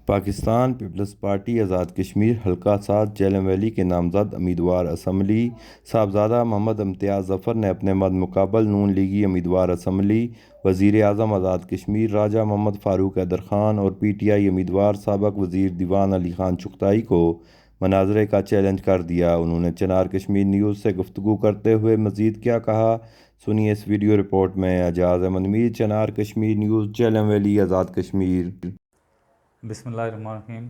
Pakistan Peoples party Azad Kashmir حلقہ 7 Jhelum valley کے نامزد امیدوار اسمبلی صاحبزادہ محمد امتیاز ظفر نے اپنے مدمقابل نون لیگی امیدوار اسمبلی وزیر اعظم آزاد کشمیر راجہ محمد فاروق حیدر خان اور پی ٹی آئی امیدوار سابق وزیر دیوان علی خان چغتائی کو مناظرے کا چیلنج کر دیا۔ انہوں نے چنار کشمیر نیوز سے گفتگو کرتے ہوئے مزید کیا کہا، سنیے اس ویڈیو رپورٹ میں۔ اعجاز احمد میر، چنار کشمیر نیوز، جہلم ویلی، آزاد کشمیر۔ بسم اللہ الرحمن الرحیم۔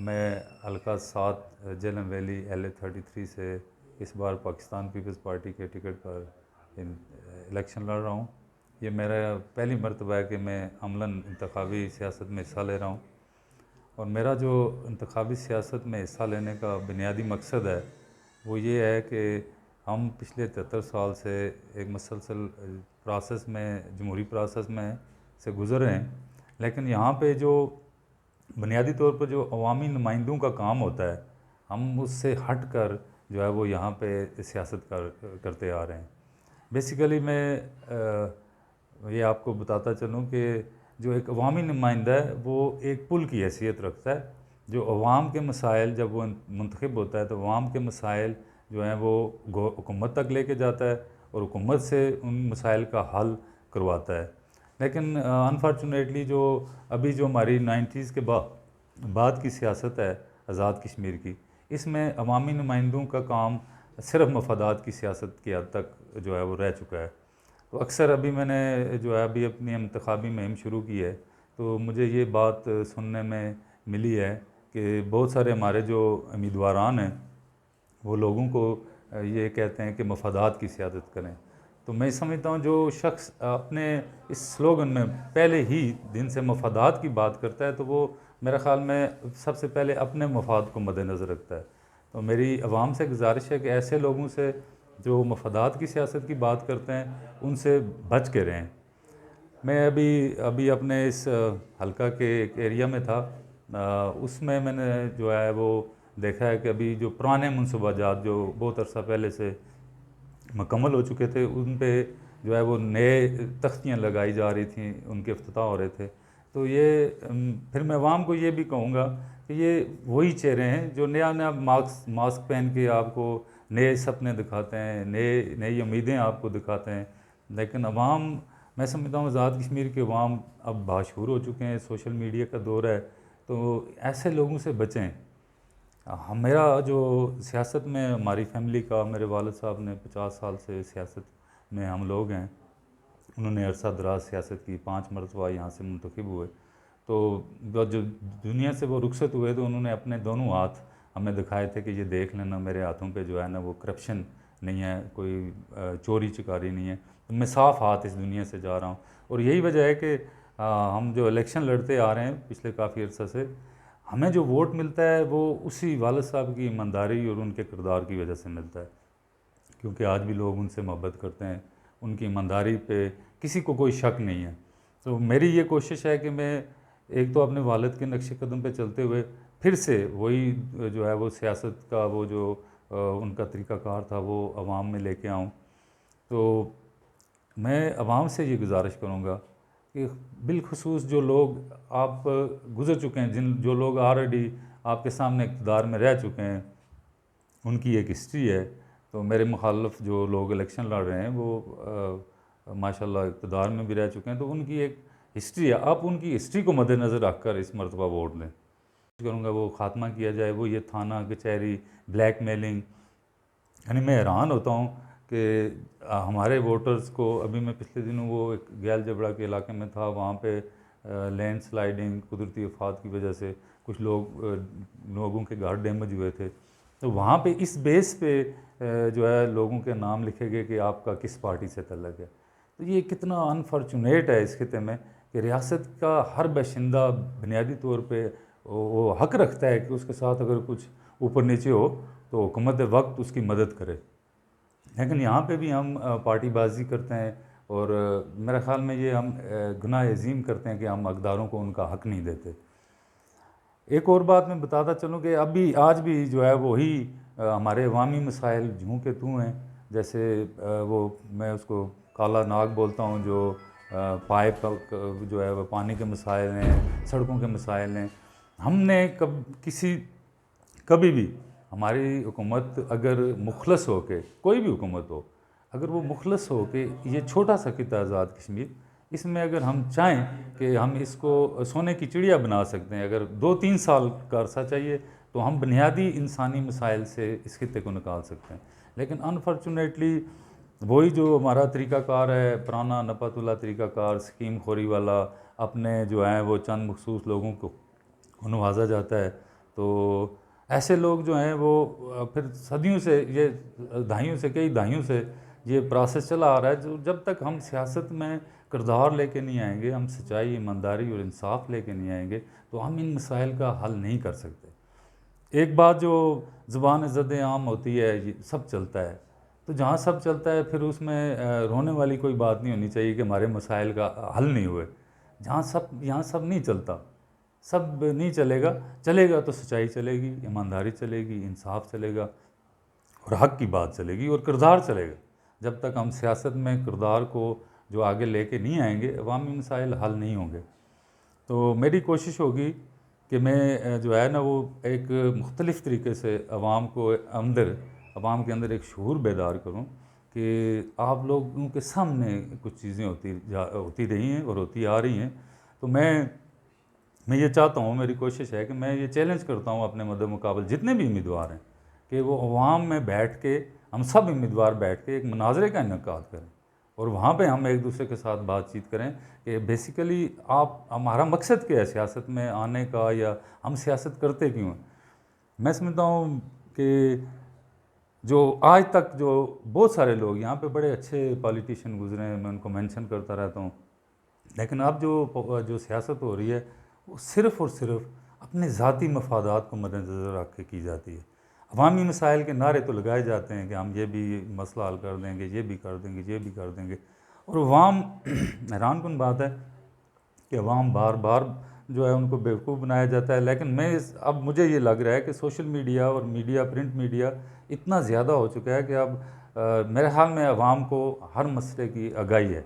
میں حلقہ 7 جہلم ویلی LA33 سے اس بار پاکستان پیپلز پارٹی کے ٹکٹ پر الیکشن لڑ رہا ہوں۔ یہ میرا پہلی مرتبہ ہے کہ میں عملاً انتخابی سیاست میں حصہ لے رہا ہوں، اور میرا جو انتخابی سیاست میں حصہ لینے کا بنیادی مقصد ہے وہ یہ ہے کہ ہم پچھلے 73 سال سے ایک مسلسل پروسیس میں، جمہوری پروسیس میں سے گزر رہے ہیں، لیکن یہاں پہ جو بنیادی طور پر جو عوامی نمائندوں کا کام ہوتا ہے، ہم اس سے ہٹ کر جو ہے وہ یہاں پہ سیاست کرتے آ رہے ہیں۔ بیسیکلی میں یہ آپ کو بتاتا چلوں کہ جو ایک عوامی نمائندہ ہے وہ ایک پل کی حیثیت رکھتا ہے، جو عوام کے مسائل، جب وہ منتخب ہوتا ہے تو عوام کے مسائل جو ہیں وہ حکومت تک لے کے جاتا ہے اور حکومت سے ان مسائل کا حل کرواتا ہے۔ لیکن انفارچونیٹلی جو ابھی جو ہماری 90s کے بعد کی سیاست ہے آزاد کشمیر کی، اس میں عوامی نمائندوں کا کام صرف مفادات کی سیاست کی حد تک جو ہے وہ رہ چکا ہے۔ تو اکثر ابھی میں نے جو ہے ابھی اپنی انتخابی مہم شروع کی ہے تو مجھے یہ بات سننے میں ملی ہے کہ بہت سارے ہمارے جو امیدواران ہیں وہ لوگوں کو یہ کہتے ہیں کہ مفادات کی سیاست کریں۔ تو میں سمجھتا ہوں جو شخص اپنے اس سلوگن میں پہلے ہی دن سے مفادات کی بات کرتا ہے تو وہ میرے خیال میں سب سے پہلے اپنے مفاد کو مد نظر رکھتا ہے۔ تو میری عوام سے گزارش ہے کہ ایسے لوگوں سے جو مفادات کی سیاست کی بات کرتے ہیں ان سے بچ کے رہیں۔ میں ابھی اپنے اس حلقہ کے ایک ایریا میں تھا، اس میں نے جو ہے وہ دیکھا ہے کہ ابھی جو پرانے منصوبہ جات جو بہت عرصہ پہلے سے مکمل ہو چکے تھے، ان پہ جو ہے وہ نئے تختیاں لگائی جا رہی تھیں، ان کے افتتاح ہو رہے تھے۔ تو یہ پھر میں عوام کو یہ بھی کہوں گا کہ یہ وہی چہرے ہیں جو نیا ماسک پہن کے آپ کو نئے سپنے دکھاتے ہیں، نئی امیدیں آپ کو دکھاتے ہیں، لیکن عوام، میں سمجھتا ہوں آزاد کشمیر کے عوام اب باشعور ہو چکے ہیں، سوشل میڈیا کا دور ہے، تو ایسے لوگوں سے بچیں۔ میرا جو سیاست میں ہماری فیملی کا، میرے والد صاحب نے 50 سال سے سیاست میں ہم لوگ ہیں، انہوں نے عرصہ دراز سیاست کی، 5 مرتبہ یہاں سے منتخب ہوئے، تو جو دنیا سے وہ رخصت ہوئے تو انہوں نے اپنے دونوں ہاتھ ہمیں دکھائے تھے کہ یہ دیکھ لینا میرے ہاتھوں پہ جو ہے نا وہ کرپشن نہیں ہے، کوئی چوری چکاری نہیں ہے، تو میں صاف ہاتھ اس دنیا سے جا رہا ہوں۔ اور یہی وجہ ہے کہ ہم جو الیکشن لڑتے آ رہے ہیں پچھلے کافی عرصہ سے، ہمیں جو ووٹ ملتا ہے وہ اسی والد صاحب کی ایمانداری اور ان کے کردار کی وجہ سے ملتا ہے، کیونکہ آج بھی لوگ ان سے محبت کرتے ہیں، ان کی ایمانداری پہ کسی کو کوئی شک نہیں ہے۔ تو میری یہ کوشش ہے کہ میں ایک تو اپنے والد کے نقش قدم پہ چلتے ہوئے پھر سے وہی جو ہے وہ سیاست کا وہ جو ان کا طریقہ کار تھا وہ عوام میں لے کے آؤں۔ تو میں عوام سے یہ گزارش کروں گا کہ بالخصوص جو لوگ آپ گزر چکے ہیں، جو لوگ آلریڈی آپ کے سامنے اقتدار میں رہ چکے ہیں، ان کی ایک ہسٹری ہے، تو میرے مخالف جو لوگ الیکشن لڑ رہے ہیں وہ ماشاءاللہ اقتدار میں بھی رہ چکے ہیں، تو ان کی ایک ہسٹری ہے، آپ ان کی ہسٹری کو مد نظر رکھ کر اس مرتبہ ووٹ دیں۔ کروں گا وہ خاتمہ کیا جائے، وہ یہ تھانہ کچہری، بلیک میلنگ، یعنی میں حیران ہوتا ہوں کہ ہمارے ووٹرز کو، ابھی میں پچھلے دنوں وہ ایک گیل جبڑا کے علاقے میں تھا، وہاں پہ لینڈ سلائیڈنگ، قدرتی آفات کی وجہ سے کچھ لوگوں کے گھر ڈیمیج ہوئے تھے، تو وہاں پہ اس بیس پہ جو ہے لوگوں کے نام لکھے گئے کہ آپ کا کس پارٹی سے تعلق ہے۔ تو یہ کتنا انفارچونیٹ ہے اس خطے میں کہ ریاست کا ہر باشندہ بنیادی طور پہ وہ حق رکھتا ہے کہ اس کے ساتھ اگر کچھ اوپر نیچے ہو تو حکومت وقت اس کی مدد کرے، لیکن یہاں پہ بھی ہم پارٹی بازی کرتے ہیں، اور میرے خیال میں یہ ہم گناہ عظیم کرتے ہیں کہ ہم حقداروں کو ان کا حق نہیں دیتے۔ ایک اور بات میں بتاتا چلوں کہ آج بھی جو ہے وہی ہمارے عوامی مسائل جوں کے توں ہیں، جیسے وہ میں اس کو کالا ناگ بولتا ہوں، جو پائپ جو ہے وہ پانی کے مسائل ہیں، سڑکوں کے مسائل ہیں. ہم نے کبھی بھی ہماری حکومت اگر مخلص ہو کے، کوئی بھی حکومت ہو، اگر وہ مخلص ہو کہ یہ چھوٹا سا خطہ آزاد کشمیر، اس میں اگر ہم چاہیں کہ ہم اس کو سونے کی چڑیا بنا سکتے ہیں، اگر 2-3 سال کا عرصہ چاہیے تو ہم بنیادی انسانی مسائل سے اس خطے کو نکال سکتے ہیں. لیکن انفارچونیٹلی وہی جو ہمارا طریقہ کار ہے، پرانا نپت اللہ طریقہ کار، اسکیم خوری والا، اپنے جو ہیں وہ چند مخصوص لوگوں کو نوازا جاتا ہے. تو ایسے لوگ جو ہیں وہ پھر صدیوں سے، یہ کئی دہائیوں سے یہ پروسیس چلا آ رہا ہے. جب تک ہم سیاست میں کردار لے کے نہیں آئیں گے، ہم سچائی، ایمانداری اور انصاف لے کے نہیں آئیں گے تو ہم ان مسائل کا حل نہیں کر سکتے. ایک بات جو زبان زد عام ہوتی ہے، یہ سب چلتا ہے، تو جہاں سب چلتا ہے پھر اس میں رونے والی کوئی بات نہیں ہونی چاہیے کہ ہمارے مسائل کا حل نہیں ہوئے. یہاں سب نہیں چلتا، سب نہیں چلے گا تو سچائی چلے گی، ایمانداری چلے گی، انصاف چلے گا اور حق کی بات چلے گی اور کردار چلے گا. جب تک ہم سیاست میں کردار کو جو آگے لے کے نہیں آئیں گے، عوامی مسائل حل نہیں ہوں گے. تو میری کوشش ہوگی کہ میں جو ہے نا وہ ایک مختلف طریقے سے عوام کے اندر ایک شعور بیدار کروں کہ آپ لوگوں کے سامنے کچھ چیزیں ہوتی رہی ہیں اور ہوتی آ رہی ہیں. تو میں یہ چاہتا ہوں، میری کوشش ہے کہ میں یہ چیلنج کرتا ہوں اپنے مد مقابل جتنے بھی امیدوار ہیں کہ وہ عوام میں بیٹھ کے، ہم سب امیدوار بیٹھ کے ایک مناظرے کا انعقاد کریں اور وہاں پہ ہم ایک دوسرے کے ساتھ بات چیت کریں کہ بیسیکلی ہمارا مقصد کیا ہے سیاست میں آنے کا، یا ہم سیاست کرتے کیوں ہیں. میں سمجھتا ہوں کہ جو آج تک جو بہت سارے لوگ یہاں پہ بڑے اچھے پالیٹیشین گزرے ہیں، میں ان کو مینشن کرتا رہتا ہوں، لیکن اب جو سیاست ہو رہی ہے وہ صرف اور صرف اپنے ذاتی مفادات کو مد نظر رکھ کے کی جاتی ہے. عوامی مسائل کے نعرے تو لگائے جاتے ہیں کہ ہم یہ بھی مسئلہ حل کر دیں گے، یہ بھی کر دیں گے، یہ بھی کر دیں گے، اور عوام حیران کن بات ہے کہ عوام بار بار جو ہے ان کو بیوقوف بنایا جاتا ہے. لیکن اب مجھے یہ لگ رہا ہے کہ سوشل میڈیا اور پرنٹ میڈیا اتنا زیادہ ہو چکا ہے کہ اب میرے خیال میں عوام کو ہر مسئلے کی آگاہی ہے.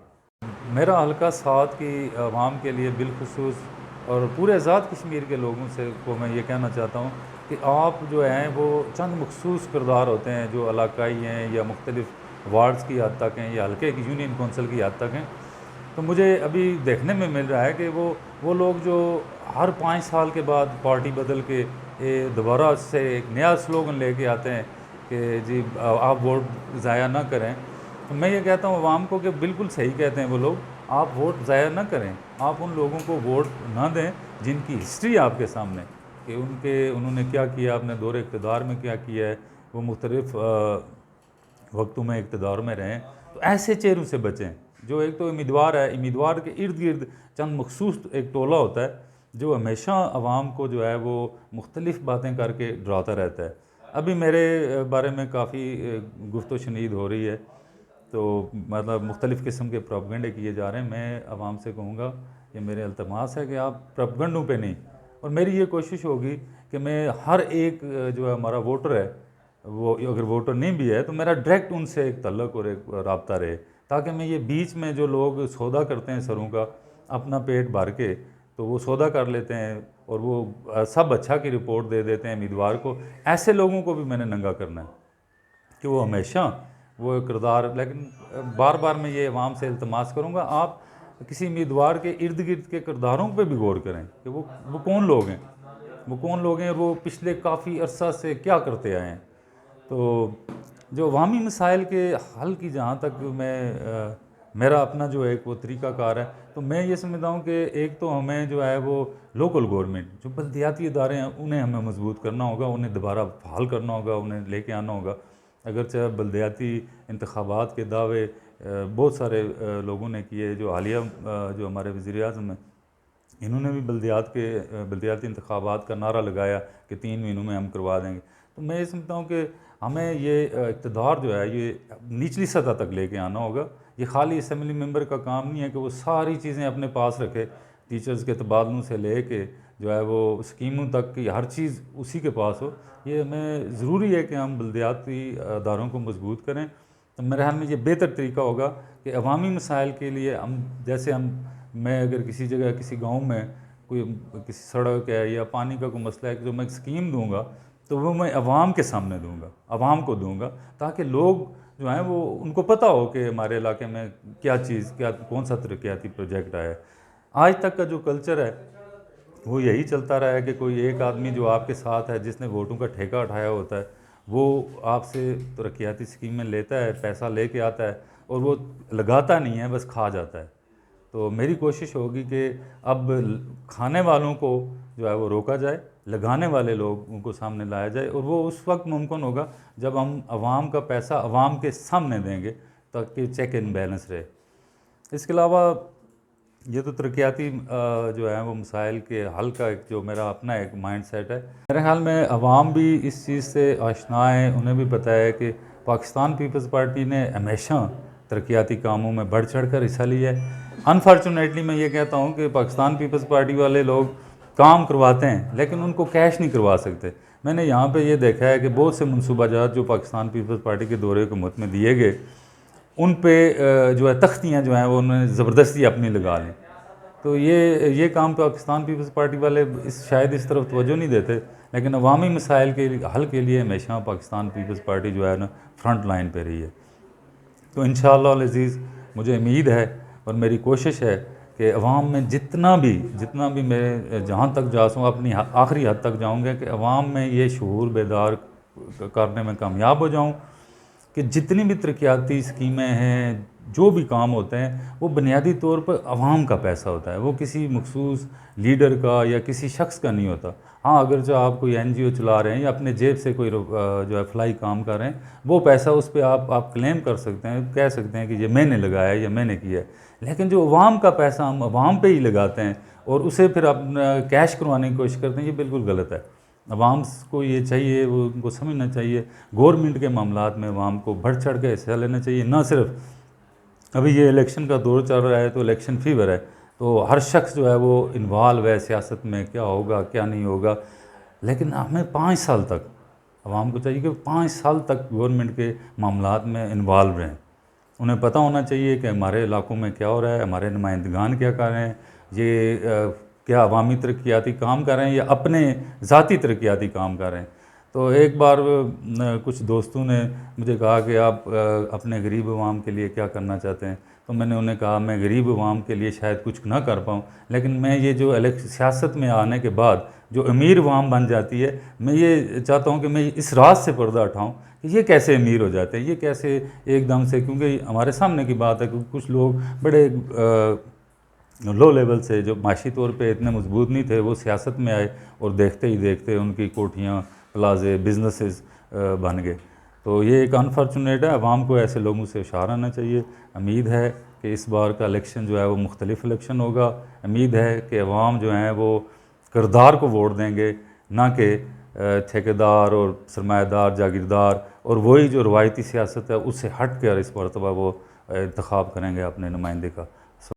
میرا حلقہ 7 کی عوام کے لیے بالخصوص اور پورے آزاد کشمیر کے لوگوں کو میں یہ کہنا چاہتا ہوں کہ آپ جو ہیں وہ چند مخصوص کردار ہوتے ہیں جو علاقائی ہیں یا مختلف وارڈز کی حد تک ہیں یا حلقے کی یونین کونسل کی حد تک ہیں. تو مجھے ابھی دیکھنے میں مل رہا ہے کہ وہ لوگ جو ہر 5 سال کے بعد پارٹی بدل کے دوبارہ سے ایک نیا سلوگن لے کے آتے ہیں کہ جی آپ ووٹ ضائع نہ کریں. تو میں یہ کہتا ہوں عوام کو کہ بالکل صحیح کہتے ہیں وہ لوگ، آپ ووٹ ضائع نہ کریں، آپ ان لوگوں کو ووٹ نہ دیں جن کی ہسٹری آپ کے سامنے کہ انہوں نے کیا کیا، اپنے دور اقتدار میں کیا کیا ہے، وہ مختلف وقتوں میں اقتدار میں رہیں. تو ایسے چہروں سے بچیں. جو ایک تو امیدوار ہے، امیدوار کے ارد گرد چند مخصوص ایک ٹولہ ہوتا ہے جو ہمیشہ عوام کو جو ہے وہ مختلف باتیں کر کے ڈراتا رہتا ہے. ابھی میرے بارے میں کافی گفت و شنید ہو رہی ہے، تو مطلب مختلف قسم کے پروپیگنڈے کیے جا رہے ہیں. میں عوام سے کہوں گا، یہ میرے التماس ہے کہ آپ پروپیگنڈوں پہ نہیں، اور میری یہ کوشش ہوگی کہ میں ہر ایک جو ہے ہمارا ووٹر ہے، وہ اگر ووٹر نہیں بھی ہے تو میرا ڈائریکٹ ان سے ایک تعلق اور ایک رابطہ رہے، تاکہ میں یہ بیچ میں جو لوگ سودا کرتے ہیں سروں کا اپنا پیٹ بھر کے، تو وہ سودا کر لیتے ہیں اور وہ سب اچھا کی رپورٹ دے دیتے ہیں امیدوار کو. ایسے لوگوں کو بھی میں نے ننگا کرنا ہے کہ وہ ہمیشہ وہ کردار. لیکن بار بار میں یہ عوام سے التماس کروں گا، آپ کسی امیدوار کے ارد گرد کے کرداروں پہ بھی غور کریں کہ وہ کون لوگ ہیں، اور وہ پچھلے کافی عرصہ سے کیا کرتے آئے ہیں. تو جو عوامی مسائل کے حل کی جہاں تک میرا اپنا جو ایک وہ طریقہ کار ہے، تو میں یہ سمجھتا ہوں کہ ایک تو ہمیں جو ہے وہ لوکل گورنمنٹ، جو بلدیاتی ادارے ہیں، انہیں ہمیں مضبوط کرنا ہوگا، انہیں دوبارہ بحال کرنا ہوگا، انہیں لے کے آنا ہوگا. اگرچہ بلدیاتی انتخابات کے دعوے بہت سارے لوگوں نے کیے، جو حالیہ جو ہمارے وزیر اعظم ہیں انہوں نے بھی بلدیاتی انتخابات کا نعرہ لگایا کہ 3 مہینوں میں ہم کروا دیں گے. تو میں یہ سمجھتا ہوں کہ ہمیں یہ اقتدار جو ہے یہ نچلی سطح تک لے کے آنا ہوگا. یہ خالی اسمبلی ممبر کا کام نہیں ہے کہ وہ ساری چیزیں اپنے پاس رکھے، ٹیچرز کے تبادلوں سے لے کے جو ہے وہ اسکیموں تک کی ہر چیز اسی کے پاس ہو. یہ ہمیں ضروری ہے کہ ہم بلدیاتی اداروں کو مضبوط کریں. تو میرے خیال میں یہ بہتر طریقہ ہوگا کہ عوامی مسائل کے لیے میں اگر کسی جگہ کسی گاؤں میں کوئی کسی سڑک ہے یا پانی کا کوئی مسئلہ ہے کہ جو میں اسکیم دوں گا تو وہ میں عوام کے سامنے دوں گا، عوام کو دوں گا، تاکہ لوگ جو ہیں وہ ان کو پتہ ہو کہ ہمارے علاقے میں کیا کون سا ترقیاتی پروجیکٹ آیا ہے۔ آج تک کا جو کلچر ہے وہ یہی چلتا رہا ہے کہ کوئی ایک آدمی جو آپ کے ساتھ ہے، جس نے ووٹوں کا ٹھیکہ اٹھایا ہوتا ہے، وہ آپ سے ترقیاتی اسکیمیں لیتا ہے، پیسہ لے کے آتا ہے اور وہ لگاتا نہیں ہے، بس کھا جاتا ہے۔ تو میری کوشش ہوگی کہ اب کھانے والوں کو جو ہے وہ روکا جائے، لگانے والے لوگوں کو سامنے لایا جائے، اور وہ اس وقت ممکن ہوگا جب ہم عوام کا پیسہ عوام کے سامنے دیں گے، تاکہ چیک اینڈ بیلنس رہے۔ اس کے علاوہ یہ تو ترقیاتی جو ہے وہ مسائل کے حل کا ایک جو میرا اپنا ایک مائنڈ سیٹ ہے۔ میرے خیال میں عوام بھی اس چیز سے آشنا ہے، انہیں بھی پتہ ہے کہ پاکستان پیپلز پارٹی نے ہمیشہ ترقیاتی کاموں میں بڑھ چڑھ کر حصہ لیا ہے۔ انفارچونیٹلی میں یہ کہتا ہوں کہ پاکستان پیپلز پارٹی والے لوگ کام کرواتے ہیں لیکن ان کو کیش نہیں کروا سکتے۔ میں نے یہاں پہ یہ دیکھا ہے کہ بہت سے منصوبہ جات جو پاکستان پیپلز پارٹی کے دورے حکومت میں دیے گئے، ان پہ جو ہے تختیاں جو ہیں وہ انہوں نے زبردستی اپنی لگا لیں۔ تو یہ کام پاکستان پیپلز پارٹی والے شاید اس طرف توجہ نہیں دیتے، لیکن عوامی مسائل کے حل کے لیے ہمیشہ پاکستان پیپلز پارٹی جو ہے نا فرنٹ لائن پہ رہی ہے۔ تو انشاءاللہ العزیز مجھے امید ہے اور میری کوشش ہے کہ عوام میں جتنا بھی میں جہاں تک جا سکوں اپنی آخری حد تک جاؤں گا کہ عوام میں یہ شعور بیدار کرنے میں کامیاب ہو جاؤں کہ جتنی بھی ترقیاتی اسکیمیں ہیں، جو بھی کام ہوتے ہیں، وہ بنیادی طور پر عوام کا پیسہ ہوتا ہے، وہ کسی مخصوص لیڈر کا یا کسی شخص کا نہیں ہوتا۔ ہاں اگرچہ آپ کوئی این جی او چلا رہے ہیں یا اپنے جیب سے کوئی جو ہے فلائی کام کر رہے ہیں، وہ پیسہ اس پہ آپ کلیم کر سکتے ہیں، کہہ سکتے ہیں کہ یہ میں نے لگایا ہے یا میں نے کیا ہے، لیکن جو عوام کا پیسہ ہم عوام پہ ہی لگاتے ہیں اور اسے پھر اپنا کیش کروانے کی کوشش کرتے ہیں، یہ بالکل غلط ہے۔ عوام کو یہ چاہیے، وہ ان کو سمجھنا چاہیے، گورنمنٹ کے معاملات میں عوام کو بڑھ چڑھ کے حصہ لینا چاہیے، نہ صرف ابھی یہ الیکشن کا دور چل رہا ہے تو الیکشن فیور ہے، تو ہر شخص جو ہے وہ انوالو ہے سیاست میں، کیا ہوگا کیا نہیں ہوگا، لیکن ہمیں 5 سال تک عوام کو چاہیے کہ 5 سال تک گورنمنٹ کے معاملات میں انوالو رہیں۔ انہیں پتہ ہونا چاہیے کہ ہمارے علاقوں میں کیا ہو رہا ہے، ہمارے نمائندگان کیا کر رہے ہیں، یہ کیا عوامی ترقیاتی کام کر رہے ہیں یا اپنے ذاتی ترقیاتی کام کر رہے ہیں۔ تو ایک بار کچھ دوستوں نے مجھے کہا کہ آپ اپنے غریب عوام کے لیے کیا کرنا چاہتے ہیں، تو میں نے انہیں کہا میں غریب عوام کے لیے شاید کچھ نہ کر پاؤں، لیکن میں یہ جو سیاست میں آنے کے بعد جو امیر عوام بن جاتی ہے، میں یہ چاہتا ہوں کہ میں اس راز سے پردہ اٹھاؤں کہ یہ کیسے امیر ہو جاتے ہیں، یہ کیسے ایک دم سے، کیونکہ ہمارے سامنے کی بات ہے کہ کچھ لوگ بڑے لو لیول سے جو معاشی طور پہ اتنے مضبوط نہیں تھے، وہ سیاست میں آئے اور دیکھتے ہی دیکھتے ان کی کوٹھیاں، پلازے، بزنسز بن گئے۔ تو یہ ایک انفارچونیٹ ہے، عوام کو ایسے لوگوں سے ہوشیار آنا چاہیے۔ امید ہے کہ اس بار کا الیکشن جو ہے وہ مختلف الیکشن ہوگا، امید ہے کہ عوام جو ہیں وہ کردار کو ووٹ دیں گے، نہ کہ ٹھیکیدار اور سرمایہ دار، جاگیردار، اور وہی جو روایتی سیاست ہے اس سے ہٹ کر اس مرتبہ وہ انتخاب کریں گے اپنے نمائندے کا۔